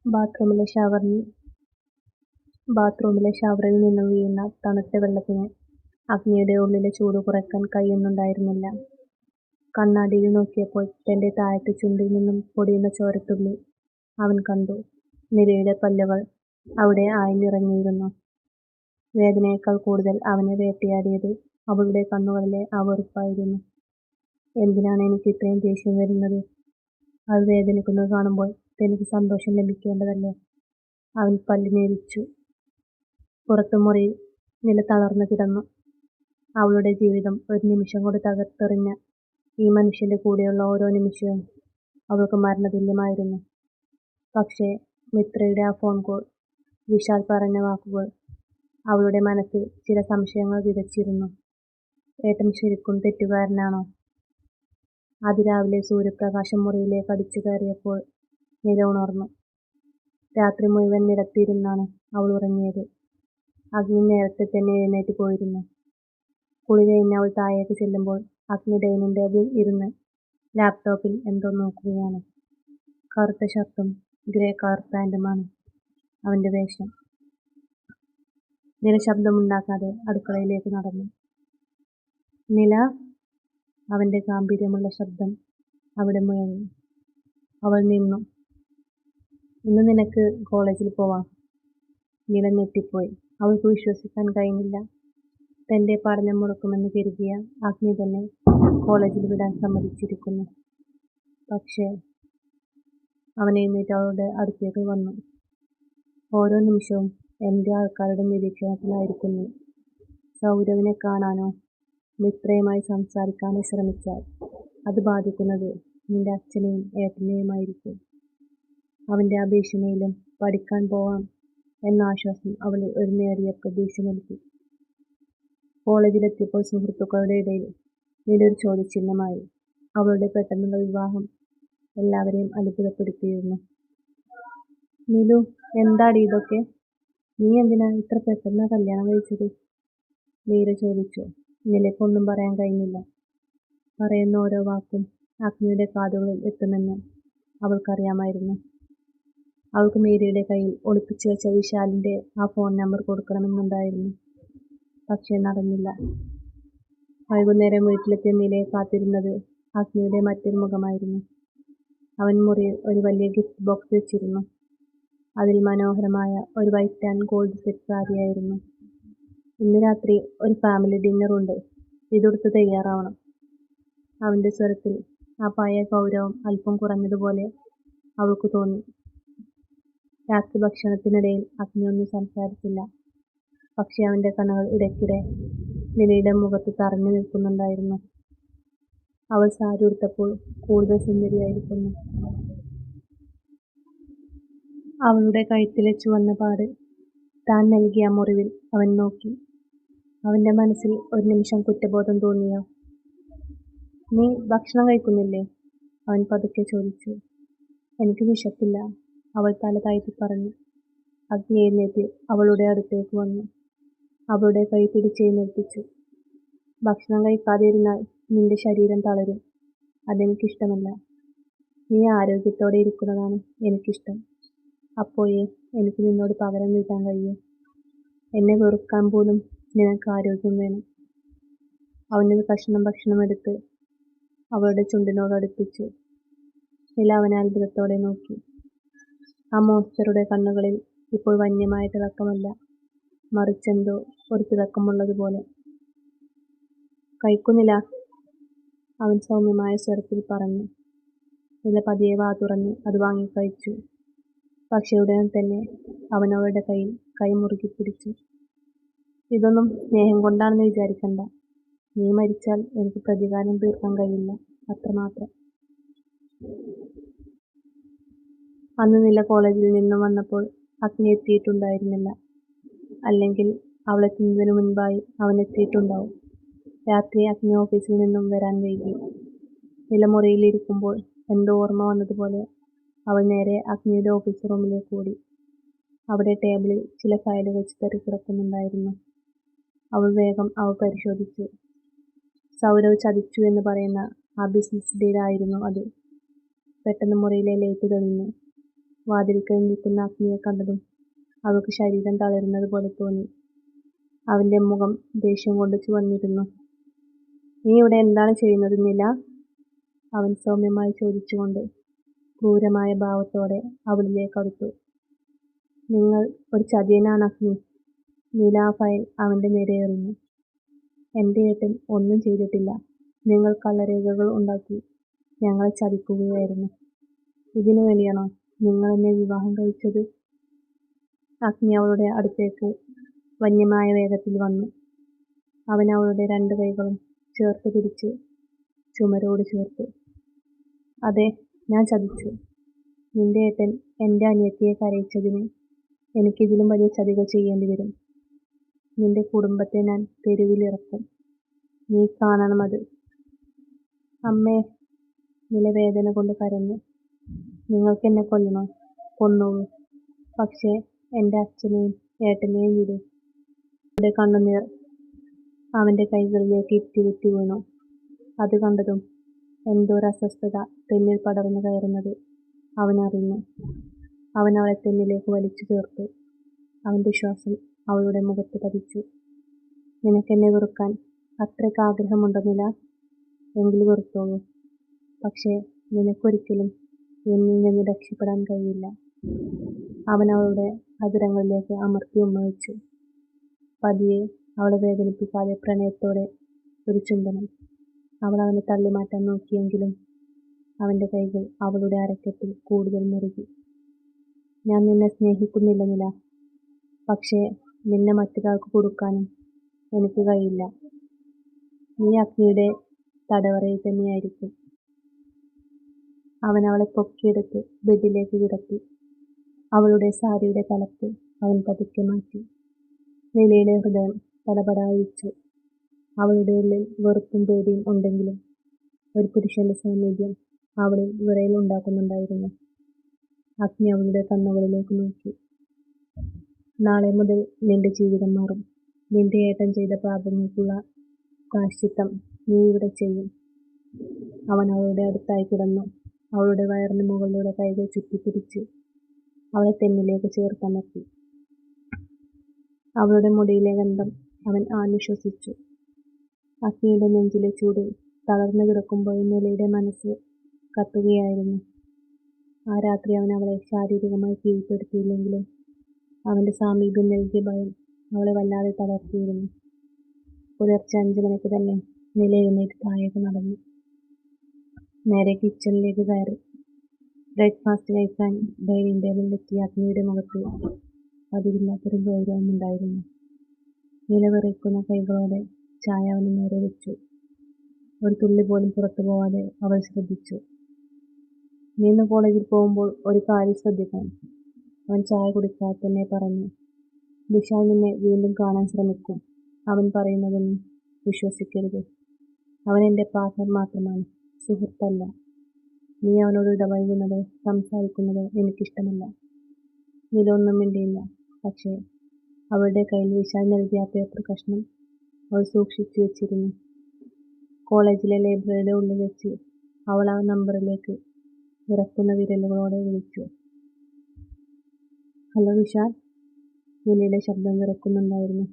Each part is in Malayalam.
ബാത്റൂമിലെ ഷവറിൽ നിന്നും വീഴുന്ന തണുത്ത വെള്ളത്തിന് അഗ്നിയുടെ ഉള്ളിലെ ചൂട് കുറയ്ക്കാൻ കഴിയുന്നുണ്ടായിരുന്നില്ല. കണ്ണാടിയിൽ നോക്കിയപ്പോൾ തന്റെ താഴത്തെ ചുണ്ടിൽ നിന്നും പൊടിയുന്ന ചോരത്തുള്ളി അവൻ കണ്ടു. നിലയുടെ പല്ലുകൾ അവിടെ ആഴ്ന്നിറങ്ങിയിരുന്നു. വേദനയേക്കാൾ കൂടുതൽ അവനെ വേട്ടയാടിയത് അവളുടെ കണ്ണുകളിലെ ആ വെറുപ്പായിരുന്നു. എന്തിനാണ് എനിക്ക് ഇത്രയും ദേഷ്യം വരുന്നത്? അവൾ വേദനിക്കുന്നത് കാണുമ്പോൾ തനിക്ക് സന്തോഷം ലഭിക്കേണ്ടതല്ലേ? അവൻ പല്ല് ഞെരിച്ചു. പുറത്തു മുറിയിൽ നില തളർന്നു കിടന്നു. അവളുടെ ജീവിതം ഒരു നിമിഷം കൊണ്ട് തകർത്തെറിഞ്ഞ ഈ മനുഷ്യന്റെ കൂടെയുള്ള ഓരോ നിമിഷവും അവൾക്ക് മരണതുല്യമായിരുന്നു. പക്ഷേ മിത്രയുടെ ആ ഫോൺ കോൾ, വിശാൽ പറഞ്ഞ വാക്കുകൾ അവളുടെ മനസ്സിൽ ചില സംശയങ്ങൾ വിതച്ചിരുന്നു. ഏട്ടൻ ശരിക്കും തെറ്റുകാരനാണോ? അതിരാവിലെ സൂര്യപ്രകാശം മുറിയിലേക്ക് അടിച്ചു കയറിയപ്പോൾ നില ഉണർന്നു. രാത്രി മുഴുവൻ നിലത്തിരുന്നാണ് അവൾ ഉറങ്ങിയത്. അഗ്നി നേരത്തെ തന്നെ എഴുന്നേറ്റ് പോയിരുന്നു. കുളി കഴിഞ്ഞ് അവൾ താഴേക്ക് ചെല്ലുമ്പോൾ അഗ്നി ഡൈനിങ് ടേബിളിൽ ഇരുന്ന് ലാപ്ടോപ്പിൽ എന്തോ നോക്കുകയാണ്. കറുത്ത ഷർട്ടും ഗ്രേ കളർ പാന്റുമാണ് അവന്റെ വേഷം. നില ശബ്ദമുണ്ടാക്കാതെ അടുക്കളയിലേക്ക് നടന്നു. നില, അവന്റെ ഗാംഭീര്യമുള്ള ശബ്ദം അവിടെ മുഴങ്ങി. അവൾ നിന്നു. ഇന്ന് നിനക്ക് കോളേജിൽ പോവാം. നില ഞെട്ടിപ്പോയി. അവൾക്ക് വിശ്വസിക്കാൻ കഴിഞ്ഞില്ല. തന്റെ പഠനം മുടക്കുമെന്ന് കരുതിയ അഗ്നി തന്നെ കോളേജിൽ വിടാൻ സമ്മതിച്ചിരിക്കുന്നു. പക്ഷേ അവൻ എഴുന്നേറ്റ് അവളുടെ അടുത്തേക്ക് വന്നു. ഓരോ നിമിഷവും എന്റെ ആൾക്കാരുടെ നിരീക്ഷണത്തിലായിരിക്കും നീ. സൗരവിനെ കാണാനോ മിത്രയുമായി സംസാരിക്കാനോ ശ്രമിച്ചാൽ അത് ബാധിക്കുന്നത് നിന്റെ അച്ഛനെയും ഏട്ടനെയുമായിരിക്കും. അവന്റെ ആ ഭീഷണിയിലും പഠിക്കാൻ പോവാം എന്ന ആശ്വാസം അവളിൽ ഒരു നേരിയ പ്രതീക്ഷ നൽകി. കോളേജിലെത്തിയപ്പോൾ സുഹൃത്തുക്കളുടെ ഇടയിൽ നിലൊരു ചോദ്യചിഹ്നമായി. അവളുടെ പെട്ടെന്നുള്ള വിവാഹം എല്ലാവരെയും അത്ഭുതപ്പെടുത്തിയിരുന്നു. നിലു, എന്താടി ഇതൊക്കെ? നീ എന്തിനാ ഇത്ര പെട്ടെന്ന് കല്യാണം കഴിച്ചത്? മീര ചോദിച്ചു. നിലയ്ക്കൊന്നും പറയാൻ കഴിഞ്ഞില്ല. പറയുന്ന ഓരോ വാക്കും അഗ്നിയുടെ കാതുകളിൽ എത്തുമെന്ന് അവൾക്കറിയാമായിരുന്നു. അവൾക്ക് മീരയുടെ കയ്യിൽ ഒളിപ്പിച്ചു വെച്ച വിശാലിന്റെ ആ ഫോൺ നമ്പർ കൊടുക്കണമെന്നുണ്ടായിരുന്നു. പക്ഷേ നടന്നില്ല. വൈകുന്നേരം വീട്ടിലെത്തിയ നിലയെ കാത്തിരുന്നത് അഗ്നിയുടെ മറ്റൊരു മുഖമായിരുന്നു. അവൻ മുറിയിൽ ഒരു വലിയ ഗിഫ്റ്റ് ബോക്സ് വെച്ചിരുന്നു. അതിൽ മനോഹരമായ ഒരു വൈറ്റ് ആൻഡ് ഗോൾഡ് സെറ്റ് സാരിയായിരുന്നു. ഇന്ന് രാത്രി ഒരു ഫാമിലി ഡിന്നർ ഉണ്ട്. ഇതെടുത്ത് തയ്യാറാവണം. അവന്റെ സ്വരത്തിൽ ആ പഴയ ഗൗരവം അല്പം കുറഞ്ഞതുപോലെ അവൾക്ക് തോന്നി. രാത്രി ഭക്ഷണത്തിനിടയിൽ അഗ്നിയൊന്നും സംസാരിച്ചില്ല. പക്ഷെ അവന്റെ കണ്ണുകൾ ഇടയ്ക്കിടെ നിലയുടെ മുഖത്ത് തറഞ്ഞു നിൽക്കുന്നുണ്ടായിരുന്നു. അവൾ സാരി ഉടുത്തപ്പോൾ കൂടുതൽ സുന്ദരിയായിരിക്കുന്നു. അവളുടെ കഴുത്തിലെ ചുവന്ന പാട് താൻ നൽകിയ മുറിവിൽ അവൻ നോക്കി. അവന്റെ മനസ്സിൽ ഒരു നിമിഷം കുറ്റബോധം തോന്നിയോ? നീ ഭക്ഷണം കഴിക്കുന്നില്ലേ? അവൻ പതുക്കെ ചോദിച്ചു. എനിക്ക് വിശപ്പില്ല, അവൾ തല താഴ്ത്തി പറഞ്ഞു. അഗ്നി എഴുന്നേറ്റ് അവളുടെ അടുത്തേക്ക് വന്നു. അവളുടെ കൈ പിടിച്ചെഴുന്നേൽപ്പിച്ചു. ഭക്ഷണം കഴിക്കാതെ ഇരുന്നാൽ നിന്റെ ശരീരം തളരും. അതെനിക്കിഷ്ടമല്ല. നീ ആരോഗ്യത്തോടെ ഇരിക്കുന്നതാണ് എനിക്കിഷ്ടം. അപ്പോഴേ എനിക്ക് നിന്നോട് പകരം വീട്ടാൻ കഴിയൂ. എന്നെ വെറുക്കാൻ പോലും നിനക്ക് ആരോഗ്യം വേണം. അവനൊരു കഷ്ണം ഭക്ഷണം എടുത്ത് അവളുടെ ചുണ്ടിനോട് അടുപ്പിച്ചു. നില അവനെ അത്ഭുതത്തോടെ നോക്കി. ആ മോൺസ്റ്ററുടെ കണ്ണുകളിൽ ഇപ്പോൾ വന്യമായ തിളക്കമല്ല, മറിച്ചെന്തോ ഒരു തിളക്കമുള്ളതുപോലെ. കഴിക്കുന്നില്ല, അവൻ സൗമ്യമായ സ്വരത്തിൽ പറഞ്ഞു. നില പതിയെ വാ തുറന്ന് അത് വാങ്ങി കഴിച്ചു. പക്ഷെ ഉടൻ തന്നെ അവൻ അവളുടെ കയ്യിൽ കൈ മുറുകി പിടിച്ചു. ഇതൊന്നും സ്നേഹം കൊണ്ടാണെന്ന് വിചാരിക്കണ്ട. നീ മരിച്ചാൽ എനിക്ക് പ്രതികാരം തീർക്കാൻ കഴിയില്ല, അത്രമാത്രം. അന്ന് നില കോളേജിൽ നിന്നും വന്നപ്പോൾ അഗ്നി എത്തിയിട്ടുണ്ടായിരുന്നില്ല. അല്ലെങ്കിൽ അവളെത്തുന്നതിനു മുൻപായി അവൻ എത്തിയിട്ടുണ്ടാവും. രാത്രി അഗ്നി ഓഫീസിൽ നിന്നും വരാൻ വൈകി. നില മുറിയിലിരിക്കുമ്പോൾ എന്തോ ഓർമ്മ വന്നതുപോലെ അവൾ നേരെ അഗ്നിയുടെ ഓഫീസ് റൂമിലേക്ക് ഓടി. അവിടെ ടേബിളിൽ ചില ഫയലുകൾ ചിതറിക്കിടക്കുന്നുണ്ടായിരുന്നു. അവൾ വേഗം അവ പരിശോധിച്ചു. സൗരവ് ചതിച്ചു എന്ന് പറയുന്ന ആ ബിസിനസ് ഡീൽ ആയിരുന്നു അത്. പെട്ടെന്ന് മുറിയിലെ ലൈറ്റ് തെളിഞ്ഞു. വാതിൽക്കൽ നിൽക്കുന്ന അഗ്നിയെ കണ്ടതും അവൾക്ക് ശരീരം തളരുന്നത് പോലെ തോന്നി. അവന്റെ മുഖം ദേഷ്യം കൊണ്ട് ചുവന്നിരുന്നു. "നീ ഇവിടെ എന്താണ് ചെയ്യുന്നത് നില?" അവൻ സൗമ്യമായി ചോദിച്ചുകൊണ്ട് ക്രൂരമായ ഭാവത്തോടെ അവളിലേക്ക് അടുത്തു. "നിങ്ങൾ ഒരു ചതിയനാണ് അഗ്നി." നില ആ ഫയൽ അവന്റെ നേരെ എറിഞ്ഞു. "എന്റെ ഏട്ടൻ ഒന്നും ചെയ്തിട്ടില്ല. നിങ്ങൾ കള്ളരേഖകൾ ഉണ്ടാക്കി ഞങ്ങളെ ചതിക്കുകയായിരുന്നു. ഇതിനു വേണ്ടിയാണോ നിങ്ങൾ എന്നെ വിവാഹം കഴിച്ചത്?" അഗ്നി അവളുടെ അടുത്തേക്ക് വന്യമായ വേഗത്തിൽ വന്നു. അവൻ അവളുടെ 2 കൈകളും ചേർത്ത് പിടിച്ച് ചുമരോട് ചേർത്തു. "അതെ, ഞാൻ ചതിച്ചു. നിന്റെ ഏട്ടൻ എന്റെ അനിയത്തിയെ കരയിച്ചതിന് എനിക്കിതിലും വലിയ ചതികൾ ചെയ്യേണ്ടി വരും. നിന്റെ കുടുംബത്തെ ഞാൻ തെരുവിലിറക്കും. നീ കാണണമത്." "അമ്മേ!" നില വേദന കൊണ്ട് കരഞ്ഞു. "നിങ്ങൾക്കെന്നെ കൊല്ലണോ? കൊന്നോളൂ. പക്ഷേ എന്റെ അച്ഛനെയും ഏട്ടനെയും വിടൂ." അവളുടെ കണ്ണുനീർ അവന്റെ കൈകളിലേക്ക് ഇറ്റിവിറ്റി വീണു. അത് കണ്ടതും എന്തോരസ്വസ്ഥത തെന്നിൽ പടർന്നു കയറുന്നത് അവനറിഞ്ഞു. അവൻ അവളെ തെന്നിലേക്ക് വലിച്ചു ചേർത്തു. അവന്റെ ശ്വാസം അവളുടെ മുഖത്ത് പതിച്ചു. "നിനക്കെന്നെ വെറുക്കാൻ അത്രയ്ക്ക് ആഗ്രഹമുണ്ടോ നില? എങ്കിൽ വെറുത്തോളൂ. പക്ഷേ നിനക്കൊരിക്കലും എന്നിൽ നിന്ന് രക്ഷപ്പെടാൻ കഴിയില്ല." അവൻ അവളുടെ അധരങ്ങളിലേക്ക് അമർത്തി ഉമ്മ വെച്ചു. പതിയെ, അവളെ വേദനിപ്പിക്കാതെ പ്രണയത്തോടെ ഒരു ചുംബനം. അവൾ അവനെ തള്ളിമാറ്റാൻ നോക്കിയെങ്കിലും അവന്റെ കൈകൾ അവളുടെ അരക്കെട്ടിൽ കൂടുതൽ മുറുകി. "ഞാൻ നിന്നെ സ്നേഹിക്കുന്നില്ല നില. പക്ഷേ നിന്നെ മറ്റൊരാൾക്ക് കൊടുക്കാനും എനിക്ക് കഴിയില്ല. നീ അഗ്നിയുടെ തടവറയിൽ തന്നെയായിരിക്കും." അവൻ അവളെ പൊക്കിയെടുത്ത് ബെഡിലേക്ക് കിടത്തി. അവളുടെ സാരിയുടെ തലപ്പ് അവൻ പതുക്കെ മാറ്റി. നിലയുടെ ഹൃദയം പടപടായിച്ചു. അവളുടെ ഉള്ളിൽ വെറുപ്പും പേടിയും ഉണ്ടെങ്കിലും ഒരു പുരുഷന്റെ സാമീപ്യം അവളിൽ വിറയൽ ഉണ്ടാക്കുന്നുണ്ടായിരുന്നു. അഗ്നി അവളുടെ കണ്ണുകളിലേക്ക് നോക്കി. "നാളെ മുതൽ നിന്റെ ജീവിതം മാറും. നിന്റെ ഏട്ടൻ ചെയ്ത പാപങ്ങൾക്കുള്ള പ്രായശ്ചിത്തം നീ ഇവിടെ ചെയ്യും." അവൻ അവളുടെ അടുത്തായി കിടന്നു. അവളുടെ വയറിന് മുകളിലൂടെ കൈകൾ ചുറ്റിപ്പിടിച്ച് അവളെ തെന്നിലേക്ക് ചേർത്തമർത്തി. അവളുടെ മുടിയിലെ ഗന്ധം അവൻ ആഞ്ഞു ശ്വസിച്ചു. അഗ്നിയുടെ നെഞ്ചിലെ ചൂടിൽ തളർന്നു കിടക്കുമ്പോഴും നിലയുടെ മനസ്സ് കത്തുകയായിരുന്നു. ആ രാത്രി അവൻ അവളെ ശാരീരികമായി കീഴ്പ്പെടുത്തിയില്ലെങ്കിലും അവന്റെ സാമീപ്യം നൽകിയ ഭയം അവളെ വല്ലാതെ തളർത്തിയിരുന്നു. പുലർച്ചെ 5 മണിക്ക് തന്നെ നില എഴുന്നേറ്റ് താഴേക്ക് നടന്നു. നേരെ കിച്ചണിലേക്ക് കയറി. ബ്രേക്ക്ഫാസ്റ്റ് കഴിക്കാൻ ഡൈനിങ് ടേബിളിലെത്തിയ അഗ്നിയുടെ മുഖത്ത് പതിവില്ലാത്തൊരു ഗൗരവമുണ്ടായിരുന്നു. നില വിറയ്ക്കുന്ന കൈകളോടെ ചായ അവന് നേരെ വെച്ചു. ഒരു തുള്ളി പോലും പുറത്തു പോവാതെ അവൾ ശ്രദ്ധിച്ചു. "നീ ഇന്ന് കോളേജിൽ പോകുമ്പോൾ ഒരു കാര്യം ശ്രദ്ധിക്കണം." അവൻ ചായ കുടിക്കാതെ തന്നെ പറഞ്ഞു. "വിശാൽ നിന്നെ വീണ്ടും കാണാൻ ശ്രമിക്കും. അവൻ പറയുന്നതൊന്നും വിശ്വസിക്കരുത്. അവൻ എന്റെ പാർട്ട്ണർ മാത്രമാണ്, സുഹൃത്തല്ല. നീ അവനോട് ഇടപഴകുന്നതോ സംസാരിക്കുന്നതോ എനിക്കിഷ്ടമല്ല." നില ഒന്നും മിണ്ടിയില്ല. പക്ഷേ അവളുടെ കയ്യിൽ വിശാൽ നൽകിയ ആ പേപ്പർ കഷ്ണം അവൾ സൂക്ഷിച്ചു വെച്ചിരുന്നു. കോളേജിലെ ലൈബ്രറിയുടെ ഉള്ളിൽ വെച്ച് അവൾ ആ നമ്പറിലേക്ക് വിറക്കുന്ന വിരലുകളോടെ വിളിച്ചു. "ഹലോ വിശാൽ." നിലയുടെ ശബ്ദം വിറക്കുന്നുണ്ടായിരുന്നു.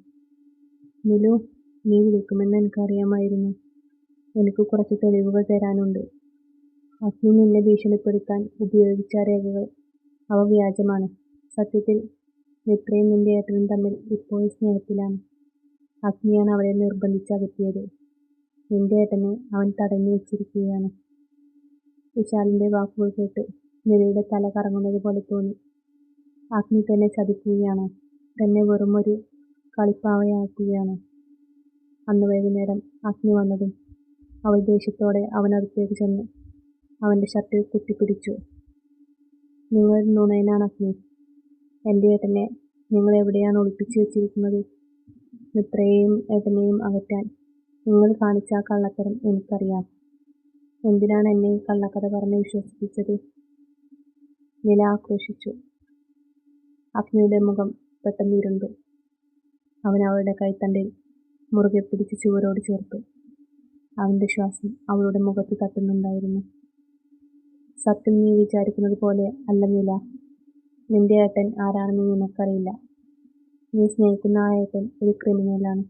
"നിലു, നീ വിളിക്കുമെന്ന് എനിക്കറിയാമായിരുന്നു. എനിക്ക് കുറച്ച് തെളിവുകൾ തരാനുണ്ട്. അഗ്നി നിന്നെ ഭീഷണിപ്പെടുത്താൻ ഉപയോഗിച്ച രേഖകൾ അവ വ്യാജമാണ്. സത്യത്തിൽ മിത്രയും നിന്റെ ഏട്ടനും തമ്മിൽ ഇപ്പോഴും സ്നേഹത്തിലാണ്. അഗ്നിയാണ് അവരെ നിർബന്ധിച്ച് അകറ്റിയത്. നിന്റെ ഏട്ടനെ അവൻ തടഞ്ഞു വെച്ചിരിക്കുകയാണ്." വിശാലിന്റെ വാക്കുകൾ കേട്ട് നിലയുടെ തല കറങ്ങുന്നത് പോലെ തോന്നി. അഗ്നി തന്നെ ചതിക്കുകയാണോ? തന്നെ വെറുമൊരു കളിപ്പാവയാക്കുകയാണോ? അന്ന് വൈകുന്നേരം അഗ്നി വന്നതും അവൾ ദേഷ്യത്തോടെ അവനടുത്തേക്ക് ചെന്ന് അവന്റെ ഷർട്ടിൽ കുത്തിപ്പിടിച്ചു. "നിങ്ങളൊരു നുണയനാണ് അഗ്നി. എന്റെ ഏട്ടനെ നിങ്ങൾ എവിടെയാണ് ഒളിപ്പിച്ചു വെച്ചിരിക്കുന്നത്? മിത്രയെയും ഏട്ടനെയും അകറ്റാൻ നിങ്ങൾ കാണിച്ച ആ കള്ളത്തരം എനിക്കറിയാം. എന്തിനാണ് എന്നെ ഈ കള്ളക്കഥ പറഞ്ഞ് വിശ്വസിപ്പിച്ചത്?" നില ആക്രോശിച്ചു. അഗ്നിയുടെ മുഖം പെട്ടെന്ന് ഇരുണ്ടു. അവൻ അവളുടെ കൈത്തണ്ടിൽ മുറുകെ പിടിച്ച് ചുവരോട് ചേർത്തു. അവന്റെ ശ്വാസം അവളുടെ മുഖത്ത് തട്ടുന്നുണ്ടായിരുന്നു. "സത്യം നീ വിചാരിക്കുന്നത് പോലെ അല്ല നില. നിന്റെ ഏട്ടൻ ആരാണെന്ന് നിനക്കറിയില്ല. നീ സ്നേഹിക്കുന്ന ആ ഏട്ടൻ ഒരു ക്രിമിനലാണ്.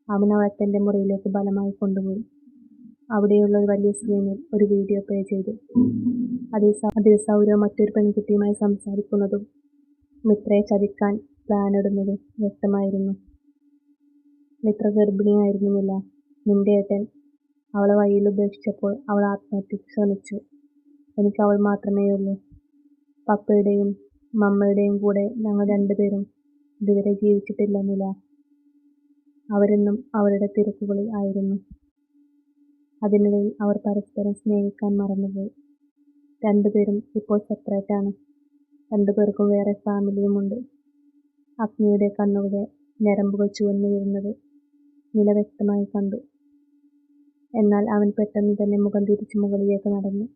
അവൻ അവളെ തന്റെ മുറിയിലേക്ക് ബലമായി കൊണ്ടുപോയി. അവിടെയുള്ള ഒരു വലിയ സ്ക്രീനിൽ ഒരു വീഡിയോ പ്ലേ ചെയ്തു. അതിൽ സൗരവ് മറ്റൊരു പെൺകുട്ടിയുമായി സംസാരിക്കുന്നതും മിത്രയെ ചതിക്കാൻ പ്ലാനിടുന്നതും വ്യക്തമായിരുന്നു. മിത്ര ഗർഭിണിയായിരുന്നില്ല. നിന്റെ ഏട്ടൻ അവളെ വഴിയിൽ ഉപേക്ഷിച്ചപ്പോൾ അവൾ ആത്മഹത്യക്ക് ശ്രമിച്ചു. എനിക്ക് അവൾ മാത്രമേയുള്ളൂ. പപ്പയുടെയും മമ്മയുടെയും കൂടെ ഞങ്ങൾ രണ്ടുപേരും ഇതുവരെ ജീവിച്ചിട്ടില്ല നില. അവരെന്നും അവരുടെ തിരക്കുകളിൽ ആയിരുന്നു. അതിനിടയിൽ അവർ പരസ്പരം സ്നേഹിക്കാൻ മറന്നുപോയി. രണ്ടുപേരും ഇപ്പോൾ സെപ്പറേറ്റ് ആണ്. രണ്ടുപേർക്കും വേറെ ഫാമിലിയുമുണ്ട്. അഗ്നിയുടെ കണ്ണുകളുടെ ഞരമ്പുകൾ ചുവന്നു വരുന്നത് നില വ്യക്തമായി കണ്ടു. എന്നാൽ അവൻ പെട്ടെന്ന് തന്നെ മുഖം തിരിച്ച് മുകളിലേക്ക് നടന്നു.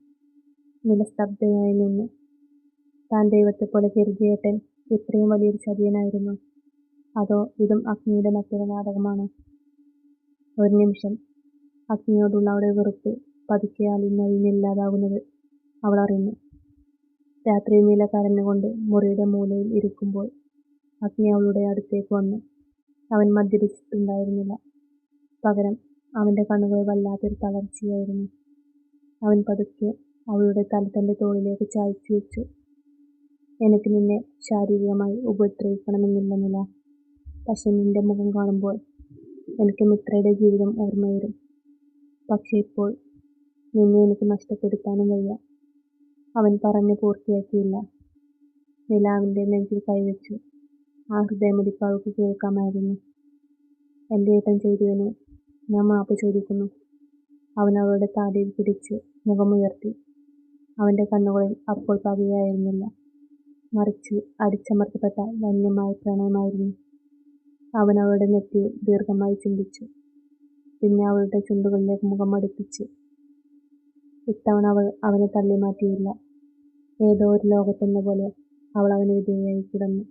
നില സ്തബ്ധയായി നിന്നു. താൻ ദൈവത്തെപ്പോലെ കരുതിയ ഏട്ടൻ ഇത്രയും വലിയൊരു ചതിയനായിരുന്നു. അതോ ഇതും അഗ്നിയുടെ മറ്റൊരു നാടകമാണോ? ഒരു നിമിഷം അഗ്നിയോടുള്ള അവളുടെ വെറുപ്പ് പതുക്കെ അലിഞ്ഞില്ലാതാകുന്നത് അവൾ അറിഞ്ഞു. രാത്രി നില കരഞ്ഞുകൊണ്ട് മുറിയുടെ മൂലയിൽ ഇരിക്കുമ്പോൾ അഗ്നി അവളുടെ അടുത്തേക്ക് വന്നു. അവൻ മദ്യപിച്ചിട്ടുണ്ടായിരുന്നില്ല. പകരം അവന്റെ കണ്ണുകളിൽ വല്ലാത്തൊരു തളർച്ചയായിരുന്നു. അവൻ പതുക്കെ അവളുടെ തല തന്റെ തോളിലേക്ക് ചായ്ച്ചു വെച്ചു. എനിക്ക് നിന്നെ ശാരീരികമായി ഉപദ്രവിക്കണമെന്നില്ല നില. പക്ഷെ നിന്റെ മുഖം കാണുമ്പോൾ എനിക്ക് മിത്രയുടെ ജീവിതം ഓർമ്മ വരും. പക്ഷെ ഇപ്പോൾ നിന്നെ എനിക്ക് നഷ്ടപ്പെടുത്താനും വയ്യ. അവൻ പറഞ്ഞു പൂർത്തിയാക്കിയില്ല. നില അവന്റെ നെഞ്ചിൽ കൈവച്ചു. ആ ഹൃദയമിടിപ്പ് അവൾക്ക് കേൾക്കാമായിരുന്നു. എന്റെ ഏട്ടൻ ചെയ്തതിന് ഞാൻ മാപ്പ് ചോദിക്കുന്നു. അവൻ അവളുടെ താടിയിൽ പിടിച്ച് മുഖമുയർത്തി. അവന്റെ കണ്ണുകളിൽ അപ്പോൾ പകയായിരുന്നില്ല, മറിച്ച് അടിച്ചമർത്തപ്പെട്ട വന്യമായ പ്രണയമായിരുന്നു. അവൻ അവളുടെ നെറ്റിയിൽ ദീർഘമായി ചുംബിച്ചു. പിന്നെ അവളുടെ ചുണ്ടുകളിലേക്ക് മുഖം അടുപ്പിച്ചു. ഇത്തവണ അവൾ അവനെ തള്ളിമാറ്റിയില്ല. ഏതോ ഒരു ലോകത്തെന്ന പോലെ അവൾ അവന് വിധേയയായി കിടന്നു.